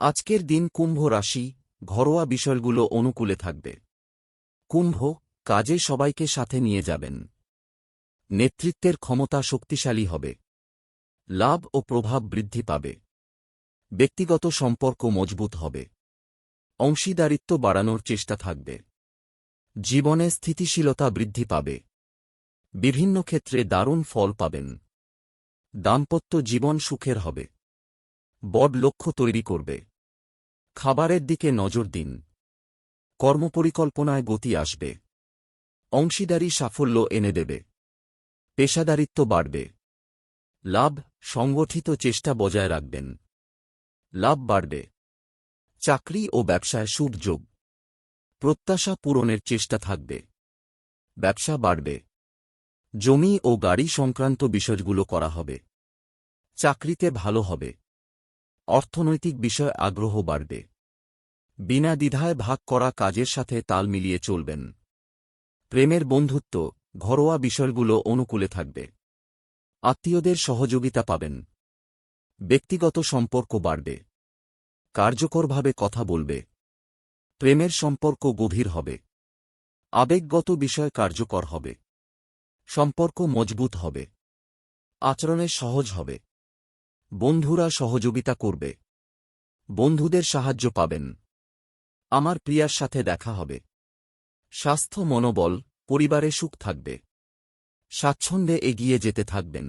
আজকের দিন কুম্ভ রাশি, ঘরোয়া বিষয়গুলো অনুকূলে থাকবে। কুম্ভ, কাজে সবাইকে সাথে নিয়ে যাবেন। নেতৃত্বের ক্ষমতা শক্তিশালী হবে। লাভ ও প্রভাব বৃদ্ধি পাবে। ব্যক্তিগত সম্পর্ক মজবুত হবে। অংশীদারিত্ব বাড়ানোর চেষ্টা থাকবে। জীবনে স্থিতিশীলতা বৃদ্ধি পাবে। বিভিন্ন ক্ষেত্রে দারুণ ফল পাবেন। দাম্পত্য জীবন সুখের হবে। বড় লক্ষ্য তৈরি করবে। খাবারের দিকে নজর দিন। কর্মপরিকল্পনায় গতি আসবে। অংশীদারি সাফল্য এনে দেবে। পেশাদারিত্ব বাড়বে। লাভ, সংগঠিত চেষ্টা বজায় রাখবেন। লাভ বাড়বে। চাকরি ও ব্যবসায় শুভ যোগ। প্রত্যাশা পূরণের চেষ্টা থাকবে। ব্যবসা বাড়বে। জমি ও গাড়ি সংক্রান্ত বিষয়গুলো করা হবে। চাকরিতে ভালো হবে। অর্থনৈতিক বিষয় আগ্রহ বাড়বে। বিনা দ্বিধায় ভাগ করা কাজের সাথে তাল মিলিয়ে চলবেন। প্রেমের বন্ধুত্ব, ঘরোয়া বিষয়গুলো অনুকূলে থাকবে। আত্মীয়দের সহযোগিতা পাবেন। ব্যক্তিগত সম্পর্ক বাড়বে। কার্যকরভাবে কথা বলবে। প্রেমের সম্পর্ক গভীর হবে। আবেগগত বিষয় কার্যকর হবে। সম্পর্ক মজবুত হবে। আচরণে সহজ হবে। বন্ধুরা সহযোগিতা করবে। বন্ধুদের সাহায্য পাবেন। আমার প্রিয়ার সাথে দেখা হবে। স্বাস্থ্য মনোবল, পরিবারে সুখ থাকবে। স্বাচ্ছন্দ্যে এগিয়ে যেতে থাকবেন।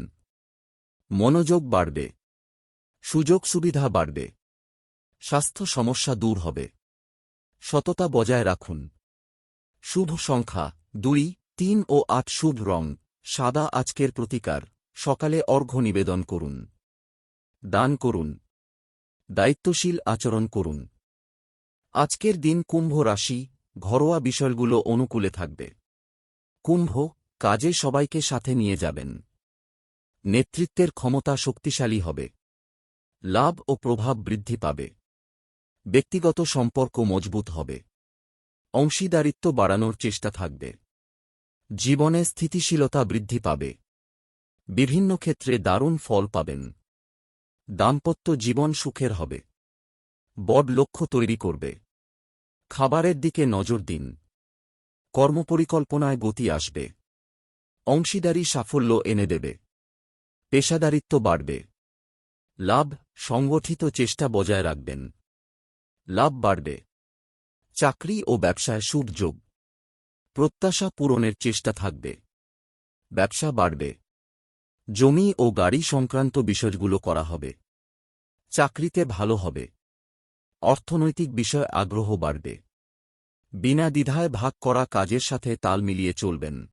মনোযোগ বাড়বে। সুযোগ সুবিধা বাড়বে। স্বাস্থ্য সমস্যা দূর হবে। সততা বজায় রাখুন। শুভ সংখ্যা 2, 3 ও 8। শুভ রং সাদা। আজকের প্রতিকার, সকালে অর্ঘ্য নিবেদন করুন। দান করুন। দায়িত্বশীল আচরণ করুন। আজকের দিন কুম্ভ রাশি, ঘরোয়া বিষয়গুলো অনুকূলে থাকবে। কুম্ভ, কাজে সবাইকে সাথে নিয়ে যাবেন। নেতৃত্বের ক্ষমতা শক্তিশালী হবে। লাভ ও প্রভাব বৃদ্ধি পাবে। ব্যক্তিগত সম্পর্ক মজবুত হবে। অংশীদারিত্ব বাড়ানোর চেষ্টা থাকবে। জীবনে স্থিতিশীলতা বৃদ্ধি পাবে। বিভিন্ন ক্ষেত্রে দারুণ ফল পাবেন। দাম্পত্য জীবন সুখের হবে। বড় লক্ষ্য তৈরি করবে। খাবারের দিকে নজর দিন। কর্মপরিকল্পনায় গতি আসবে। অংশীদারি সাফল্য এনে দেবে। পেশাদারিত্ব বাড়বে। লাভ, সংগঠিত চেষ্টা বজায় রাখবেন। লাভ বাড়বে। চাকরি ও ব্যবসায় শুভ যোগ। প্রত্যাশা পূরণের চেষ্টা থাকবে। ব্যবসা বাড়বে। জমি ও গাড়ি সংক্রান্ত বিষয়গুলো করা হবে। চাকরিতে ভালো হবে। অর্থনৈতিক বিষয় আগ্রহ বাড়বে। বিনা দ্বিধায় ভাগ করা কাজের সাথে তাল মিলিয়ে চলবেন।